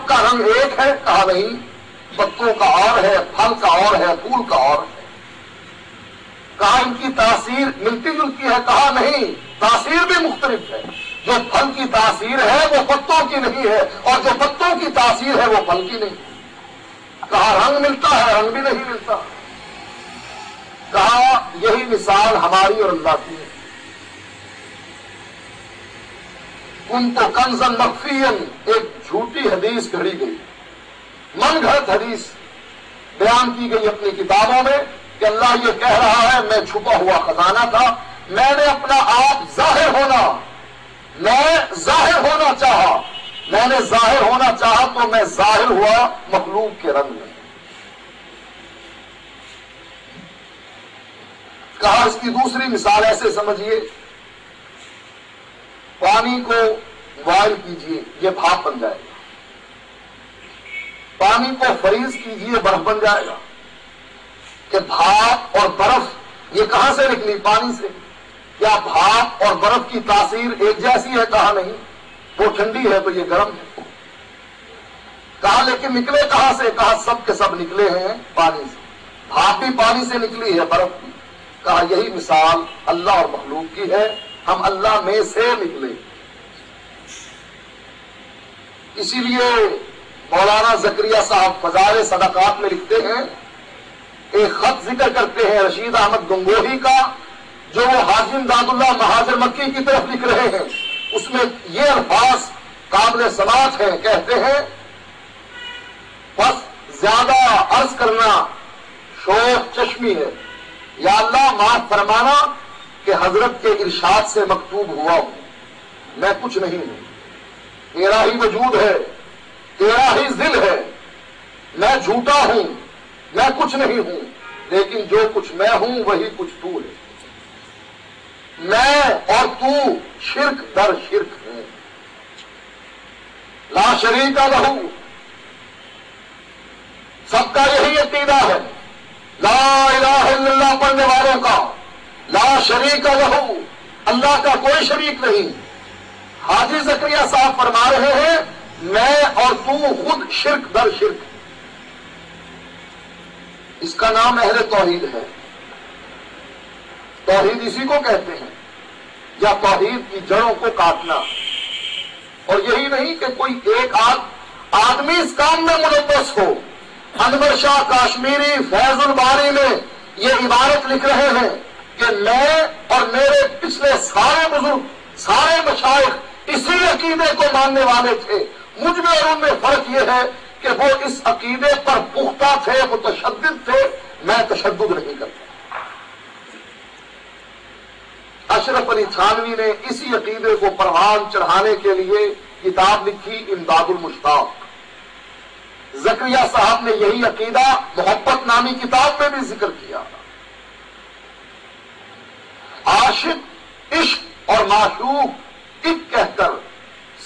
سب کا رنگ ایک ہے؟ کہا نہیں، پتوں کا اور ہے، پھل کا اور ہے، پھول کا اور ہے۔ کہا ان کی تاثیر ملتی جلتی ہے؟ کہا نہیں، تاثیر بھی مختلف ہے۔ جو پھل کی تاثیر ہے وہ پتوں کی نہیں ہے، اور جو پتوں کی تاثیر ہے وہ پھل کی نہیں۔ کہا رنگ ملتا ہے؟ رنگ بھی نہیں ملتا۔ کہا یہی مثال ہماری اور اللہ کی ہے۔ ان کو کنزن مخفین، ایک جھوٹی حدیث گھڑی گئی، من گھڑت حدیث بیان کی گئی اپنی کتابوں میں کہ اللہ یہ کہہ رہا ہے میں چھپا ہوا خزانہ تھا، میں نے اپنا آپ ظاہر ہونا چاہا، میں نے ظاہر ہونا چاہا تو میں ظاہر ہوا مخلوق کے رنگ میں۔ کہا اس کی دوسری مثال ایسے سمجھیے، پانی کو بوائل کیجئے، یہ بھاپ بن جائے گا۔ پانی کو فریز کیجئے، برف بن جائے گا۔ کہ بھاپ اور برف یہ کہاں سے نکلی؟ پانی سے۔ کیا بھاپ اور برف کی تاثیر ایک جیسی ہے؟ کہا نہیں، وہ ٹھنڈی ہے تو یہ گرم ہے۔ کہا لیکن نکلے کہاں سے؟ کہا سب کے سب نکلے ہیں پانی سے، بھاپ بھی پانی سے نکلی ہے، برف بھی۔ کہا یہی مثال اللہ اور مخلوق کی ہے، ہم اللہ میں سے نکلے۔ اسی لیے مولانا زکریا صاحب فضائل صدقات میں لکھتے ہیں، ایک خط ذکر کرتے ہیں رشید احمد گنگوہی کا، جو وہ حاجی امداد اللہ مہاجر مکی کی طرف لکھ رہے ہیں۔ اس میں یہ الفاظ قابل سماعت ہیں، کہتے ہیں بس زیادہ عرض کرنا شور چشمی ہے، یا اللہ معاف فرمانا کہ حضرت کے ارشاد سے مکتوب ہوا ہوں، میں کچھ نہیں ہوں، تیرا ہی وجود ہے، تیرا ہی ذل ہے، میں جھوٹا ہوں، میں کچھ نہیں ہوں، لیکن جو کچھ میں ہوں وہی کچھ تو ہے، میں اور تو شرک در شرک ہے، لا شریک لہ، سب کا یہی عقیدہ ہے، لا الہ الا اللہ پڑھنے والوں کا، لا شریک لہ، اللہ کا کوئی شریک نہیں۔ حاجی زکریا صاحب فرما رہے ہیں میں اور تو خود شرک در شرک، اس کا نام اہل توحید ہے۔ توحید اسی کو کہتے ہیں، یا توحید کی جڑوں کو کاٹنا۔ اور یہی نہیں کہ کوئی ایک آدمی اس کام میں ملوث ہو۔ انور شاہ کاشمیری فیض الباری میں یہ عبارت لکھ رہے ہیں کہ میں اور میرے پچھلے سارے بزرگ، سارے مشائخ اسی عقیدے کو ماننے والے تھے، مجھ میں اور ان میں فرق یہ ہے کہ وہ اس عقیدے پر پختہ تھے، متشدد تھے، میں تشدد نہیں کرتا۔ اشرف علی تھانوی نے اسی عقیدے کو پروان چڑھانے کے لیے کتاب لکھی امداد المشتاق۔ زکریا صاحب نے یہی عقیدہ محبت نامی کتاب میں بھی ذکر کیا۔ عاشق عشق اور معشوق ایک کہہ کر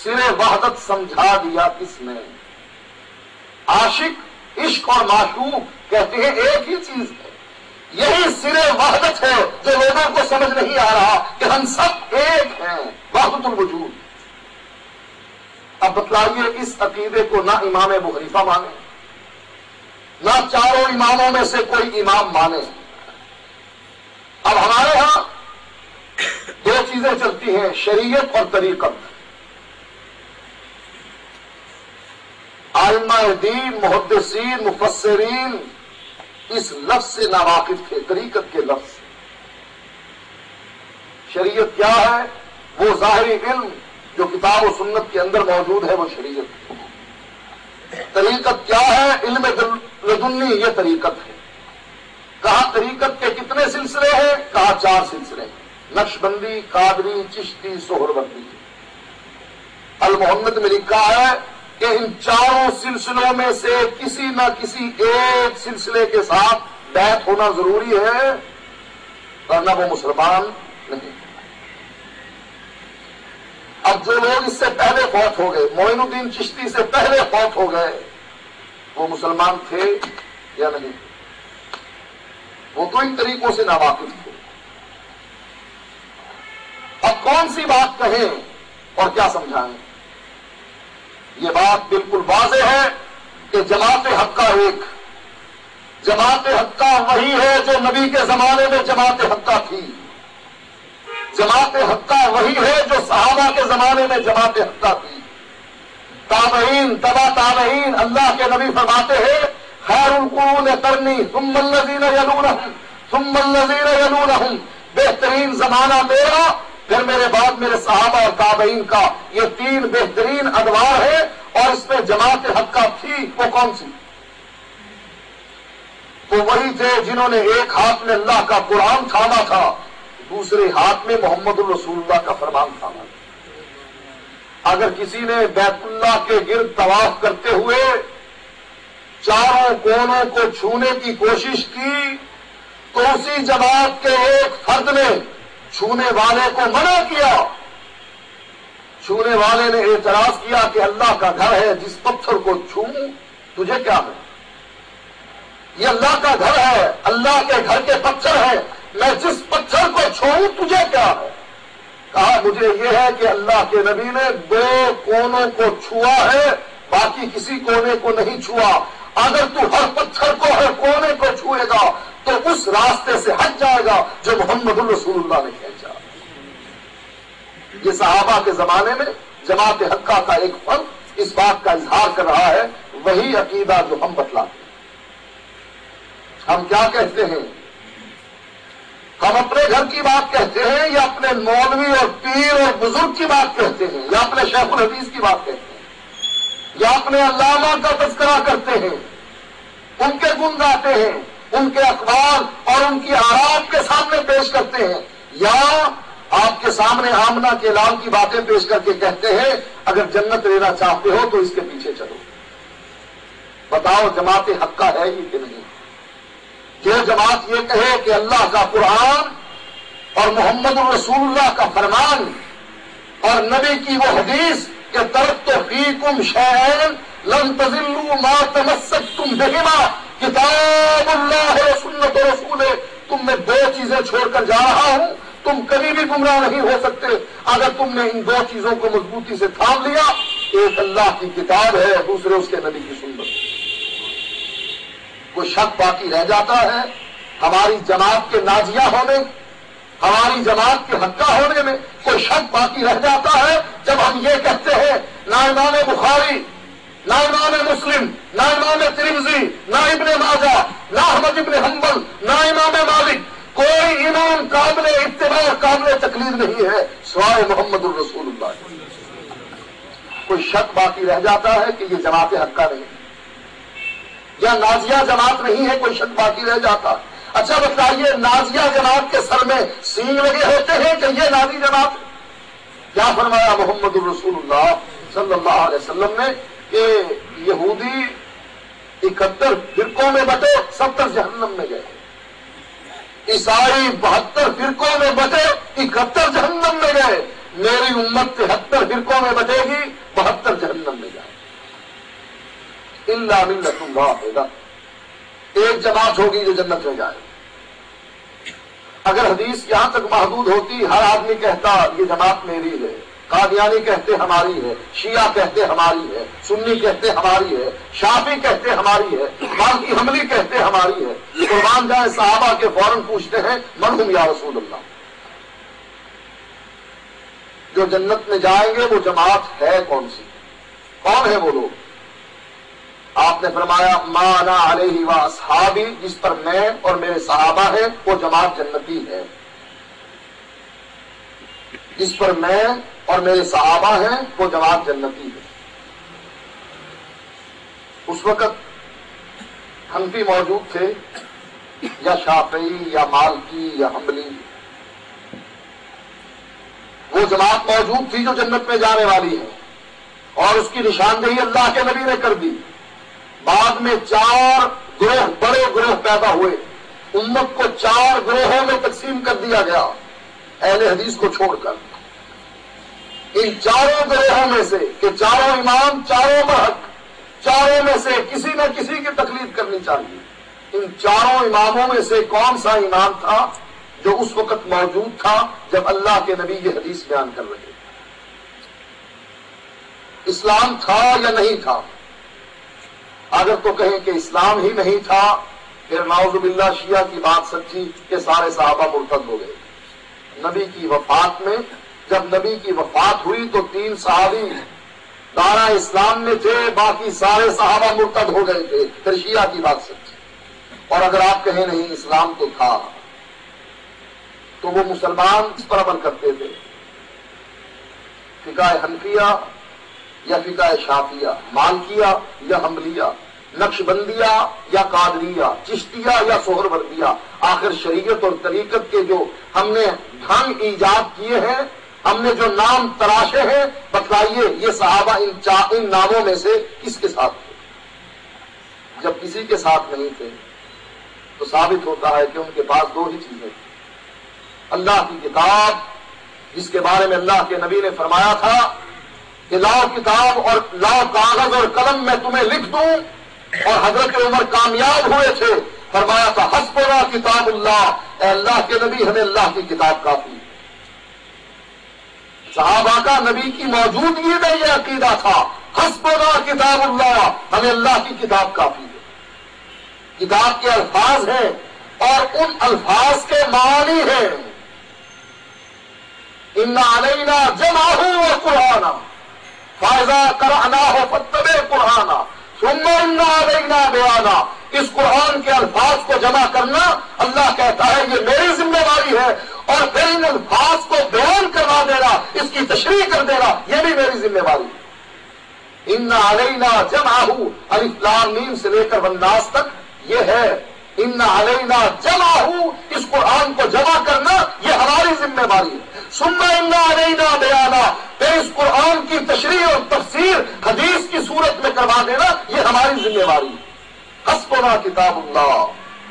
سرے وحدت سمجھا دیا کس نے؟ عاشق عشق اور معشوق کہتے ہیں ایک ہی چیز ہے، یہی سرے وحدت ہے جو لوگوں کو سمجھ نہیں آ رہا کہ ہم سب ایک ہیں، وحدت الوجود۔ اب بتلائیے اس عقیدے کو نہ امام ابو حنیفہ مانے، نہ چاروں اماموں میں سے کوئی امام مانے۔ اب ہمارے ہاں دو چیزیں چلتی ہیں، شریعت اور طریقت۔ ائمہ دین، محدثین، مفسرین اس لفظ سے ناواقف تھے، طریقت کے لفظ سے۔ شریعت کیا ہے؟ وہ ظاہری علم جو کتاب و سنت کے اندر موجود ہے، وہ شریعت ہے۔ طریقت کیا ہے؟ علم لدنی، یہ طریقت ہے۔ کہا طریقت کے کتنے سلسلے ہیں؟ کہا 4 سلسلے ہیں، نقشبندی، قادری، چشتی، سہروردی۔ المحمد میں لکھا ہے کہ ان 4 سلسلوں میں سے کسی نہ کسی ایک سلسلے کے ساتھ بیعت ہونا ضروری ہے، ورنہ وہ مسلمان نہیں۔ اب جو لوگ اس سے پہلے فوت ہو گئے، معین الدین چشتی سے پہلے فوت ہو گئے، وہ مسلمان تھے یا نہیں؟ وہ تو ان طریقوں سے ناواقف تھے۔ اب کون سی بات کہیں اور کیا سمجھائیں؟ یہ بات بالکل واضح ہے کہ جماعت حقہ ایک، جماعت حقہ وہی ہے جو نبی کے زمانے میں جماعت حقہ تھی، جماعت حقہ وہی ہے جو صحابہ کے زمانے میں جماعت حقہ تھی، تابعین تبع تابعین۔ اللہ کے نبی فرماتے ہیں خیر القرون قرنی ثم الذین یلونہم ثم الذین یلونہم، بہترین زمانہ میرا، پھر میرے بعد میرے صحابہ اور تابعین کا، یہ تین بہترین ادوار ہے۔ اور اس میں جماعت حقہ تھی وہ کون سی؟ وہ وہی تھے جنہوں نے ایک ہاتھ میں اللہ کا قرآن تھاما تھا، دوسرے ہاتھ میں محمد الرسول اللہ کا فرمان تھاما تھا۔ اگر کسی نے بیت اللہ کے گرد طواف کرتے ہوئے چاروں کونوں کو چھونے کی کوشش کی تو اسی جماعت کے ایک فرد نے چھونے والے کو منع کیا۔ چھونے والے نے اعتراض کیا کہ اللہ کا گھر ہے، جس پتھر کو چھوں تجھے کیا ہے؟ یہ اللہ کا گھر ہے، اللہ کے گھر کے پتھر ہیں، میں جس پتھر کو چھوؤں تجھے کیا ہے؟ کہا مجھے یہ ہے کہ اللہ کے نبی نے دو کونوں کو چھوا ہے، باقی کسی کونے کو نہیں چھوا۔ اگر تو ہر پتھر کو ہر کونے کو چھوئے گا تو اس راستے سے ہٹ جائے گا جو محمد الرسول اللہ نے کھینچا۔ یہ صحابہ کے زمانے میں جماعت حقہ کا ایک فرد اس بات کا اظہار کر رہا ہے، وہی عقیدہ جو ہم بتلاتے ہیں۔ ہم کیا کہتے ہیں؟ ہم اپنے گھر کی بات کہتے ہیں یا اپنے مولوی اور پیر اور بزرگ کی بات کہتے ہیں یا اپنے شیخ الحدیث کی بات کہتے ہیں یا اپنے علامہ کا تذکرہ کرتے ہیں، ان کے گن گاتے ہیں، ان کے اقوال اور ان کی آراء آپ کے سامنے پیش کرتے ہیں، یا آپ کے سامنے آمنہ کے لال کی باتیں پیش کر کے کہتے ہیں اگر جنت لینا چاہتے ہو تو اس کے پیچھے چلو۔ بتاؤ جماعت حقہ ہے ہی کہ نہیں؟ جو جماعت یہ کہے کہ اللہ کا قرآن اور محمد الرسول اللہ کا فرمان اور نبی کی وہ حدیث کہ ترکت فیکم شیئین لن تضلوا ما تمسکتم بہما کتاب اللہ و سنت رسول، تم میں دو چیزیں چھوڑ کر جا رہا ہوں، تم کبھی بھی گمراہ نہیں ہو سکتے اگر تم نے ان دو چیزوں کو مضبوطی سے تھام لیا، ایک اللہ کی کتاب ہے، دوسرے اس کے نبی کی سنت۔ کوئی شک باقی رہ جاتا ہے ہماری جماعت کے ناجیہ ہونے، ہماری جماعت کے حقہ ہونے میں؟ کوئی شک باقی رہ جاتا ہے جب ہم یہ کہتے ہیں نہ امام بخاری، نہ امام مسلم، نہ امام ترمذی، نہ ابن ماجہ، نہ احمد ابن حنبل، نہ امام مالک، کوئی امام قابل اتباع قابل تقلید نہیں ہے سوائے محمد الرسول اللہ۔ کوئی شک باقی رہ جاتا ہے کہ یہ جماعت حقہ نہیں یا نازیہ جماعت نہیں ہے؟ کوئی شک باقی رہ جاتا؟ اچھا بتائیے، نازیہ جماعت کے سر میں سینگ لگے ہوتے ہیں کہ یہ نازی جماعت؟ کیا فرمایا محمد الرسول اللہ صلی اللہ علیہ وسلم نے کہ یہودی 71 فرقوں میں بٹے 70 جہنم میں گئے، عیسائی 72 فرقوں میں بٹے 71 جہنم میں گئے، میری امت 73 فرقوں میں بٹے گی 72 جہنم میں جائے۔ الا ملۃ واحدہ، ایک جماعت ہوگی جو جنت میں جائے۔ اگر حدیث یہاں تک محدود ہوتی ہر آدمی کہتا یہ جماعت میری ہے، قادیانی کہتے ہماری ہے، شیعہ کہتے ہماری ہے، سنی کہتے ہماری ہے، شافعی کہتے ہماری ہے، مالکی حنبلی کہتے ہماری ہے، قربان جائے صحابہ کے فوراً پوچھتے ہیں من ہم یا رسول اللہ؟ جو جنت میں جائیں گے وہ جماعت ہے کون سی؟ کون ہے وہ لوگ؟ آپ نے فرمایا ما انا علیہ و اصحابی، جس پر میں اور میرے صحابہ ہیں وہ جماعت جنتی ہے، جس پر میں اور میرے صحابہ ہیں وہ جماعت جنتی ہے۔ اس وقت حنفی موجود تھے یا شافعی یا مالکی یا حنبلی، وہ جماعت موجود تھی جو جنت میں جانے والی ہے، اور اس کی نشاندہی اللہ کے نبی نے کر دی۔ بعد میں 4 گروہ، بڑے گروہ پیدا ہوئے، امت کو 4 گروہوں میں تقسیم کر دیا گیا اہل حدیث کو چھوڑ کر۔ ان 4 گروہوں میں سے کہ 4 امام، 4 محق، 4 میں سے کسی نہ کسی کی تقلید کرنی چاہیے۔ ان 4 اماموں میں سے کون سا امام تھا جو اس وقت موجود تھا جب اللہ کے نبی یہ حدیث بیان کر رہے؟ اسلام تھا یا نہیں تھا؟ اگر تو کہیں کہ اسلام ہی نہیں تھا، پھر نعوذ باللہ شیعہ کی بات سچی کہ سارے صحابہ مرتد ہو گئے۔ نبی کی وفات میں، جب نبی کی وفات ہوئی تو 3 صحابی دارا اسلام میں تھے، باقی سارے صحابہ مرتد ہو گئے تھے، پھر شیعہ کی بات سچی۔ اور اگر آپ کہیں نہیں اسلام تو تھا، تو وہ مسلمان اس پر عمل کرتے تھے، فقہ حنفیہ یا فقہ شافعیہ، مالکیہ یا حنبلیہ، نقشبندیہ یا قادریہ، چشتیہ یا سہروردیہ۔ آخر شریعت اور طریقت کے جو ہم نے ڈھنگ ایجاد کیے ہیں، ہم نے جو نام تراشے ہیں، بتلائیے یہ صحابہ ان ناموں میں سے کس کے ساتھ تھے؟ جب کسی کے ساتھ نہیں تھے تو ثابت ہوتا ہے کہ ان کے پاس 2 ہی چیزیں تھیں: اللہ کی کتاب، جس کے بارے میں اللہ کے نبی نے فرمایا تھا کہ لاؤ کتاب اور لاؤ کاغذ اور قلم، میں تمہیں لکھ دوں، اور حضرت عمر کامیاب ہوئے تھے، فرمایا تھا حسبنا کتاب اللہ، اے اللہ کے نبی ہمیں اللہ کی کتاب کافی۔ صحابہ کا نبی کی موجودگی میں یہ عقیدہ تھا، حسبنا کتاب اللہ، ہمیں اللہ کی کتاب کافی ہے۔ کتاب کے الفاظ ہیں اور ان الفاظ کے معانی ہیں۔ ان علینا جمعہ وقرآنا فاذا قرأناہ فاتبع قرآنا ثم ان علینا بیانا۔ اس قرآن کے الفاظ کو جمع کرنا، اللہ کہتا ہے یہ میری ذمہ داری ہے، اور پھر ان الفاظ کو بیان کروا دینا، اس کی تشریح کر دینا، یہ بھی میری ذمہ داری ہے۔ ان علینا جمعہ، الف لام میم سے لے کر والناس تک یہ ہے، ان علینا جمعہ، اس قرآن کو جمع کرنا یہ ہماری ذمہ داری ہے۔ ثم ان علینا بیانا، پھر اس قرآن کی تشریح اور تفسیر حدیث کی صورت میں کروا دینا یہ ہماری ذمہ داری ہے۔ حسبنا کتاب اللہ،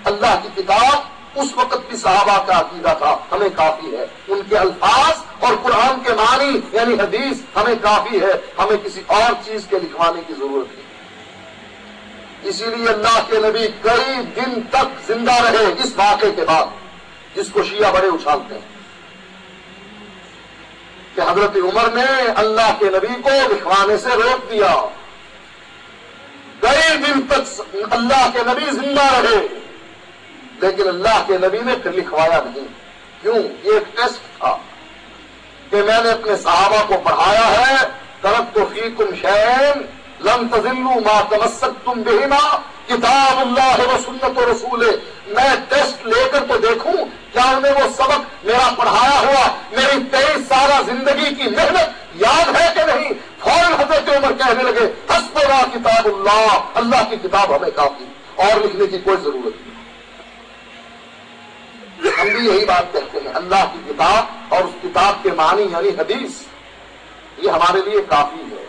اللہ کی کتاب اس وقت بھی صحابہ کا عقیدہ تھا ہمیں کافی ہے، ان کے الفاظ اور قرآن کے معنی یعنی حدیث ہمیں کافی ہے، ہمیں کسی اور چیز کے لکھوانے کی ضرورت نہیں۔ اسی لیے اللہ کے نبی کئی دن تک زندہ رہے اس واقعے کے بعد، جس کو شیعہ بڑے اچھالتے ہیں کہ حضرت عمر نے اللہ کے نبی کو لکھوانے سے روک دیا۔ کئی دن تک اللہ کے نبی زندہ رہے، لیکن اللہ کے نبی نے پھر لکھوایا نہیں۔ کیوں؟ یہ ایک ٹیسٹ تھا کہ میں نے اپنے صحابہ کو پڑھایا ہے، ترکت فیکم شیئین لن تضلوا ما تمسکتم بہما کتاب اللہ و سنت رسول۔ میں ٹیسٹ لے کر تو دیکھوں کیا انہیں وہ سبق میرا پڑھایا ہوا، میری 23 سالہ زندگی کی محنت یاد ہے کہ نہیں؟ فوراً حضرت عمر کہنے لگے حسبنا کتاب اللہ، اللہ کی کتاب ہمیں کافی، اور لکھنے کی کوئی ضرورت نہیں۔ ہم بھی یہی بات کہتے ہیں، اللہ کی کتاب اور اس کتاب کے معنی یعنی حدیث یہ ہمارے لیے کافی ہے۔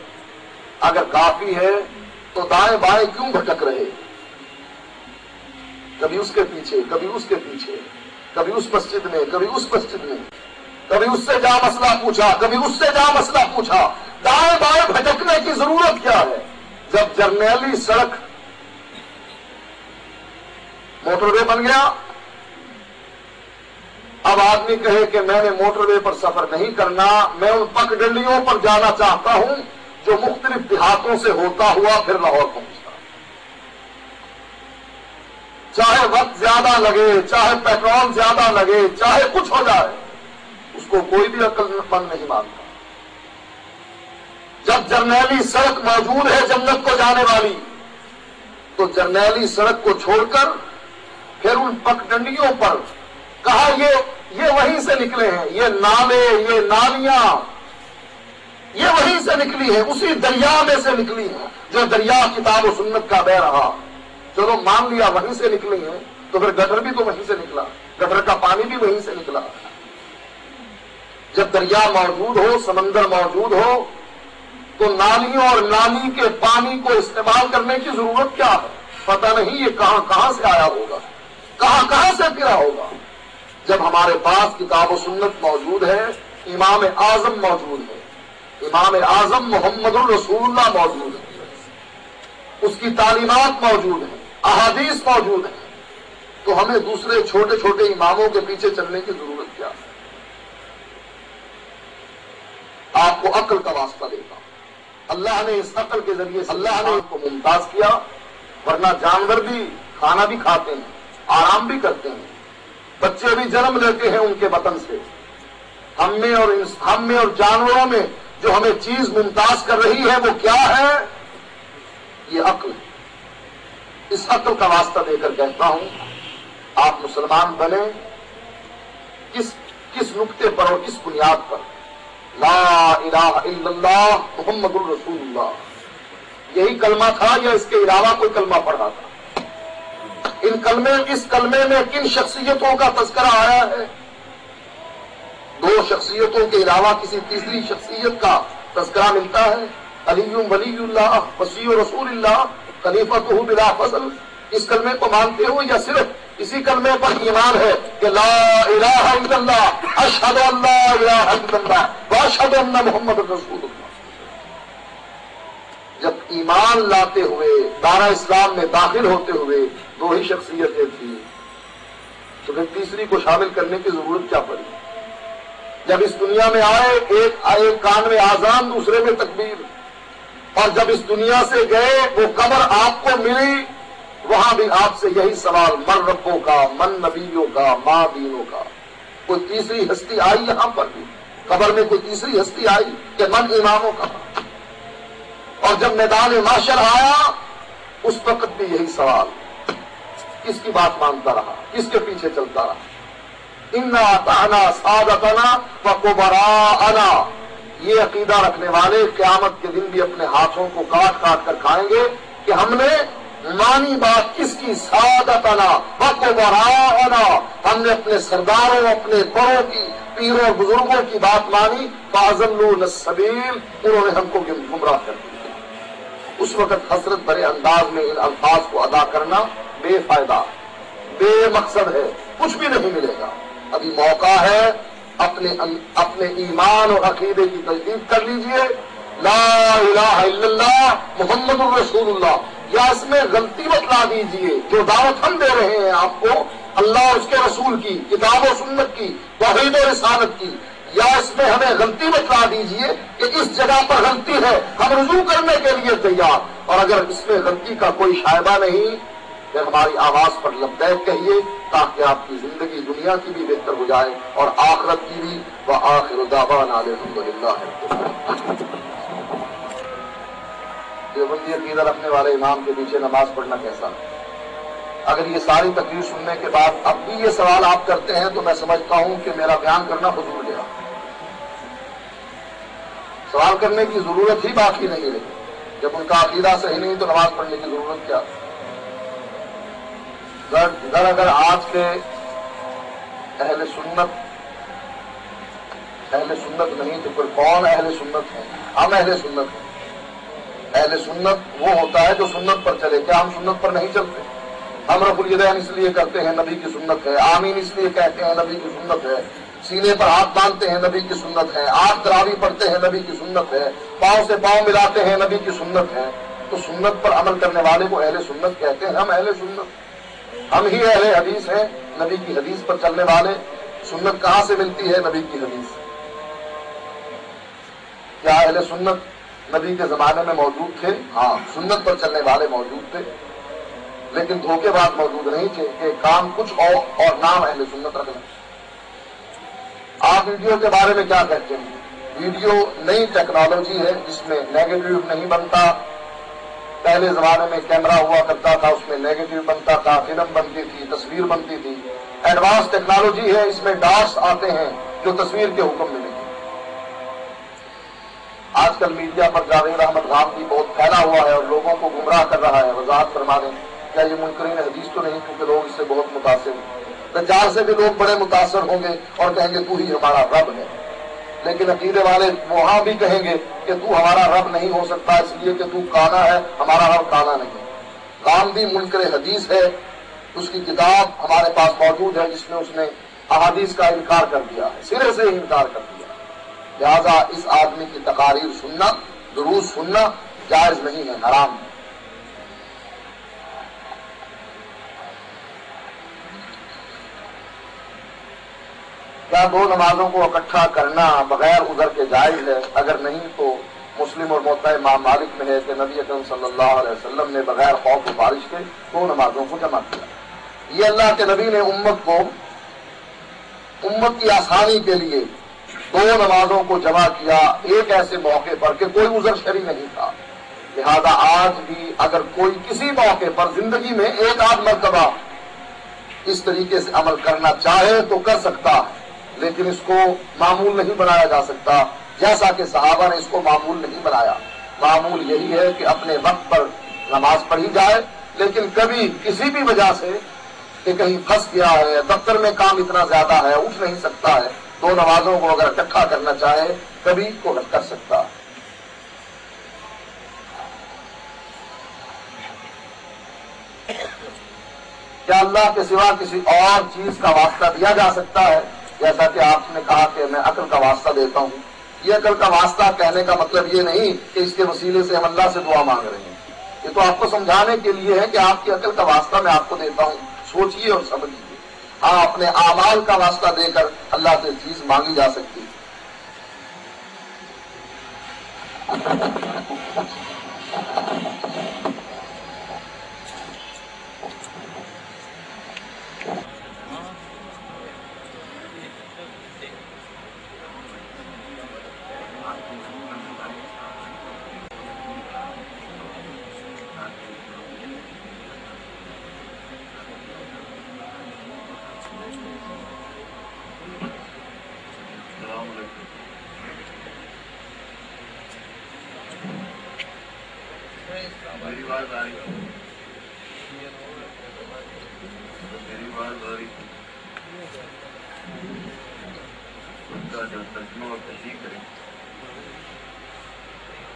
اگر کافی ہے تو دائیں بائیں کیوں بھٹک رہے؟ کبھی اس کے پیچھے، کبھی اس کے پیچھے، کبھی اس مسجد میں، کبھی اس مسجد میں، کبھی اس سے جا مسئلہ پوچھا، کبھی اس سے جا مسئلہ پوچھا۔ دائیں بائیں بھٹکنے کی ضرورت کیا ہے؟ جب جرنیلی سڑک موٹر وے بن گیا، اب آدمی کہے کہ میں نے موٹر وے پر سفر نہیں کرنا، میں ان پگڈنڈیوں پر جانا چاہتا ہوں جو مختلف دیہاتوں سے ہوتا ہوا پھر لاہور پہنچتا، چاہے وقت زیادہ لگے، چاہے پیٹرول زیادہ لگے، چاہے کچھ ہو جائے، اس کو کوئی بھی عقل مند نہیں مانتا۔ جب جرنیلی سڑک موجود ہے جنت کو جانے والی، تو جرنیلی سڑک کو چھوڑ کر پھر ان پگڈنڈیوں پر کہا یہ وہیں سے نکلے ہیں، یہ نالے، یہ نالیاں یہ وہیں سے نکلی ہیں، اسی دریا میں سے نکلی ہیں جو دریا کتاب و سنت کا بہ رہا۔ چلو مان لیا وہیں سے نکلی ہیں، تو پھر گٹر بھی تو وہیں سے نکلا، گٹر کا پانی بھی وہیں سے نکلا۔ جب دریا موجود ہو، سمندر موجود ہو، تو نالیوں اور نالی کے پانی کو استعمال کرنے کی ضرورت کیا ہے؟ پتہ نہیں یہ کہاں کہاں سے آیا ہوگا، کہاں کہاں سے پھرا ہوگا۔ جب ہمارے پاس کتاب و سنت موجود ہے، امام اعظم موجود ہے، امام اعظم محمد الرسول اللہ موجود ہے، اس کی تعلیمات موجود ہیں، احادیث موجود ہیں، تو ہمیں دوسرے چھوٹے چھوٹے اماموں کے پیچھے چلنے کی ضرورت کیا ہے؟ آپ کو عقل کا واسطہ دیتا ہوں، اللہ نے اس عقل کے ذریعے اللہ نے کو ممتاز کیا ورنہ جانور بھی کھانا بھی کھاتے ہیں، آرام بھی کرتے ہیں، بچے بھی جنم لیتے ہیں ان کے وطن سے۔ ہم میں اور جانوروں میں جو ہمیں چیز ممتاز کر رہی ہے وہ کیا ہے؟ یہ عقل ہے۔ اس عقل کا واسطہ دے کر کہتا ہوں، آپ مسلمان بنے کس نقطے پر اور کس بنیاد پر؟ لا الہ الا اللہ محمد الرسول اللہ، یہی کلمہ تھا یا اس کے علاوہ کوئی کلمہ پڑھا تھا؟ اس کلمے میں کن شخصیتوں کا تذکرہ آیا ہے؟ دو شخصیتوں کے علاوہ کسی تیسری شخصیت کا تذکرہ ملتا ہے؟ علی ولی اللہ وصی رسول اللہ خلیفۃہ بلا فضل، اس کلمے کو مانتے ہو یا صرف اسی کلمے پر ایمان ہے کہ لا الہ الا اللہ اشہد ان لا الہ الا اللہ واشہد ان محمد رسول اللہ؟ جب ایمان لاتے ہوئے دارا اسلام میں داخل ہوتے ہوئے دو ہی شخصیتیں تھیں تو پھر تیسری کو شامل کرنے کی ضرورت کیا پڑی؟ جب اس دنیا میں آئے ایک کان میں آذان دوسرے میں تکبیر، اور جب اس دنیا سے گئے وہ قبر آپ کو ملی، وہاں بھی آپ سے یہی سوال، من ربوں کا، من نبیوں کا، ماں دینوں کا۔ کوئی تیسری ہستی آئی یہاں پر بھی؟ قبر میں کوئی تیسری ہستی آئی کہ من اماموں کا؟ اور جب میدان محشر آیا اس وقت بھی یہی سوال، کس کی بات مانتا رہا، کس کے پیچھے چلتا رہا؟ انا اطعنا سادتنا وکبراءنا، یہ عقیدہ رکھنے والے قیامت کے دن بھی اپنے ہاتھوں کو کاٹ کاٹ کر کھائیں گے کہ ہم نے مانی بات کس کی؟ سادتنا وکبراءنا، ہم نے اپنے سرداروں، اپنے بڑوں کی، پیروں اور بزرگوں کی بات مانی، فاضلونا السبیل، انہوں نے ہم کو گمراہ کر دیا۔ اس وقت حسرت بھرے انداز میں ان الفاظ کو ادا کرنا بے فائدہ، بے مقصد ہے، کچھ بھی نہیں ملے گا۔ ابھی موقع ہے اپنے ایمان اور عقیدے کی تجدید کر لیجئے۔ لا الہ الا اللہ محمد الرسول اللہ، یا اس میں غلطی بتلا دیجئے جو دعوت ہم دے رہے ہیں آپ کو اللہ اور اس کے رسول کی، کتاب و سنت کی، توحید و رسالت کی، یا اس میں ہمیں غلطی بتلا دیجئے کہ اس جگہ پر غلطی ہے، ہم رجوع کرنے کے لیے تیار، اور اگر اس میں غلطی کا کوئی شائبہ نہیں پھر ہماری آواز پر لبیک کہیے تاکہ آپ کی زندگی دنیا کی بھی بہتر ہو جائے اور آخرت کی بھی۔ وآخر دعوانا الحمدللہ۔ دیوبندی عقیدہ رکھنے والے امام کے پیچھے نماز پڑھنا کیسا؟ اگر یہ ساری تقریر سننے کے بعد اب بھی یہ سوال آپ کرتے ہیں تو میں سمجھتا ہوں کہ میرا بیان کرنا فضول گیا، سوال کرنے کی ضرورت ہی باقی نہیں رہی۔ جب ان کا عقیدہ صحیح نہیں تو نماز پڑھنے کی ضرورت کیا؟ اگر آج کے اہل سنت نہیں تو پھر کون اہل سنت ہے؟ ہم اہل سنت ہیں۔ اہل سنت وہ ہوتا ہے جو سنت پر چلے۔ کیا ہم سنت پر نہیں چلتے؟ ہم رفع الیدین اس لیے کرتے ہیں نبی کی سنت ہے، آمین اس لیے کہتے ہیں نبی کی سنت ہے، سینے پر ہاتھ باندھتے ہیں نبی کی سنت ہے، آٹھ تراویح پڑھتے ہیں نبی کی سنت ہے، پاؤں سے پاؤں ملاتے ہیں نبی کی سنت ہے۔ تو سنت پر عمل کرنے والے کو اہل سنت کہتے ہیں۔ ہم اہل سنت، ہم ہی اہل حدیث ہیں، نبی کی حدیث پر چلنے والے۔ سنت کہاں سے ملتی ہے؟ نبی کی حدیث۔ کیا اہل سنت نبی کے زمانے میں موجود تھے؟ ہاں، سنت پر چلنے والے موجود تھے، لیکن دھوکے بعد موجود نہیں تھے کہ کام کچھ اور نام اہل سنت رکھنا۔ آپ ویڈیو کے بارے میں کیا کہتے ہیں؟ ویڈیو نئی ٹیکنالوجی ہے جس میں نیگیٹو نہیں بنتا۔ پہلے زمانے میں کیمرہ ہوا کرتا تھا، اس میں نیگیٹو بنتا تھا، فلم بنتی تھی، تصویر بنتی تھی۔ ایڈوانس ٹیکنالوجی ہے، اس میں ڈاٹس آتے ہیں جو تصویر کے حکم میں نہیں۔ آج کل میڈیا پر جاوید احمد غامدی بہت پھیلا ہوا ہے اور لوگوں کو گمراہ کر رہا ہے۔ وضاحت فرما دیں، کیا یہ منکرین حدیث تو نہیں؟ کیونکہ لوگ اس سے بہت متاثر ہیں۔ دجال سے بھی لوگ بڑے متاثر ہوں گے اور کہیں گے تو ہی ہمارا رب ہے، لیکن عقیدے والے وہاں بھی کہیں گے کہ تو ہمارا رب نہیں ہو سکتا اس لیے کہ تو کانا ہے، ہمارا رب کانا نہیں۔ غامدی منکر حدیث ہے، اس کی کتاب ہمارے پاس موجود ہے جس میں اس نے احادیث کا انکار کر دیا ہے، سرے سے انکار کر دیا۔ لہذا اس آدمی کی تقاریر سننا، دروس سننا جائز نہیں ہے، حرام ہے۔ کیا دو نمازوں کو اکٹھا کرنا بغیر عذر کے جائز ہے؟ اگر نہیں تو مسلم اور موطا امام مالک میں ہے کہ نبی اکرم صلی اللہ علیہ وسلم نے بغیر خوف و بارش کے 2 نمازوں کو جمع کیا. یہ اللہ کے نبی نے امت کی آسانی کے لیے 2 نمازوں کو جمع کیا ایک ایسے موقع پر کہ کوئی عذر شرعی نہیں تھا. لہذا آج بھی اگر کوئی کسی موقع پر زندگی میں ایک آدھ مرتبہ اس طریقے سے عمل کرنا چاہے تو کر سکتا ہے، لیکن اس کو معمول نہیں بنایا جا سکتا، جیسا کہ صحابہ نے اس کو معمول نہیں بنایا. معمول یہی ہے کہ اپنے وقت پر نماز پڑھی جائے، لیکن کبھی کسی بھی وجہ سے کہ کہیں پھنس گیا ہے، دفتر میں کام اتنا زیادہ ہے، اٹھ نہیں سکتا ہے، 2 نمازوں کو اگر اکٹھا کرنا چاہے کبھی کو کر سکتا ہے. کیا اللہ کے سوا کسی اور چیز کا واسطہ دیا جا سکتا ہے؟ جیسا کہ آپ نے کہا کہ میں عقل کا واسطہ دیتا ہوں. یہ عقل کا واسطہ کہنے کا مطلب یہ نہیں کہ اس کے وسیلے سے ہم اللہ سے دعا مانگ رہے ہیں. یہ تو آپ کو سمجھانے کے لیے ہے کہ آپ کی عقل کا واسطہ میں آپ کو دیتا ہوں، سوچئے اور سمجھیے. ہاں، اپنے اعمال کا واسطہ دے کر اللہ سے چیز مانگی جا سکتی ہے. میری بات آ رہی ان کا جو ترجمہ اور تشریح کریں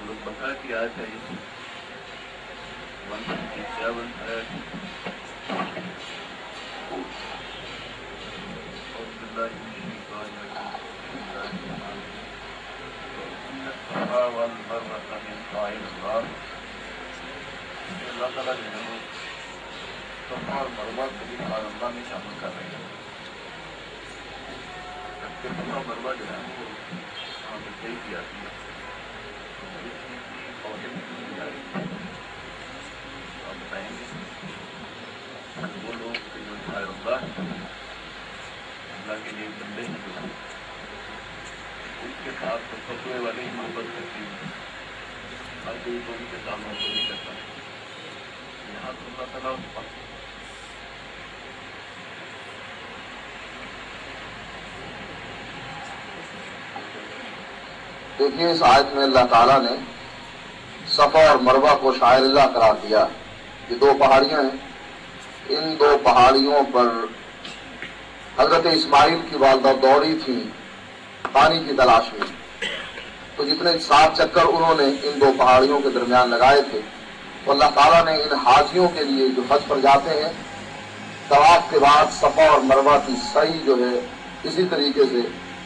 لوگ بقا کی آیت ہے 157 اللہ تعالیٰ جو ہے صفا اور مروہ کو بھی اللہ میں شامل کر رہے ہیں. صفا اور مروہ جو ہے وہ وہاں پہ طے کی جاتی ہے اور آپ بتائیں گے وہ لوگ جو شاعر اللہ کے لیے بندے ہیں جو اس کے ساتھ تو فتوے والے ہی محبت کرتی ہیں، ہر کوئی تو ان کے ساتھ محبت نہیں کرتا. یہاں تو اللہ تعالیٰ دیکھیے اس آیت میں اللہ تعالیٰ نے صفا اور مروہ کو شاعر اللہ قرار دیا. یہ 2 پہاڑیاں ہیں، ان 2 پہاڑیوں پر حضرت اسماعیل کی والدہ دوڑی تھی پانی کی تلاش میں. تو جتنے 7 چکر انہوں نے ان 2 پہاڑیوں کے درمیان لگائے تھے، تو اللہ تعالیٰ نے ان حاجیوں کے لیے جو حج پر جاتے ہیں طواف کے بعد صفا اور مروہ کی سعی جو ہے اسی طریقے سے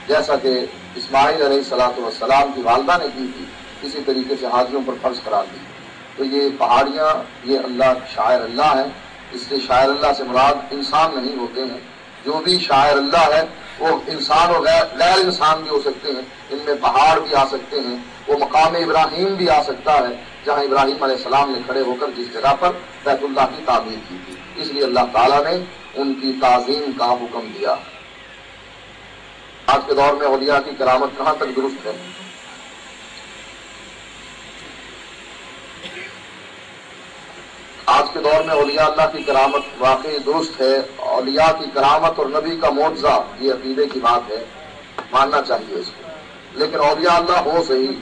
جیسا کہ اسماعیل علیہ السلام کی والدہ نے کی تھی اسی طریقے سے حاجیوں پر فرض قرار دی. تو یہ پہاڑیاں یہ اللہ شاعر اللہ ہیں. اس سے شاعر اللہ سے مراد انسان نہیں ہوتے ہیں. جو بھی شاعر اللہ ہے وہ انسان اور غیر انسان بھی ہو سکتے ہیں. ان میں پہاڑ بھی آ سکتے ہیں. وہ مقام ابراہیم بھی آ سکتا ہے جہاں ابراہیم علیہ السلام نے کھڑے ہو کر جس جگہ پر بیت اللہ کی تعمیر کی تھی. اس لیے اللہ تعالیٰ نے ان کی تعظیم کا حکم دیا. آج کے دور میں اولیاء کی کرامت کہاں تک درست ہے؟ آج کے دور میں اولیاء اللہ کی کرامت واقعی درست ہے. اولیاء کی کرامت اور نبی کا معجزہ یہ عقیدے کی بات ہے، ماننا چاہیے اس کو. لیکن اولیاء اللہ ہو صحیح،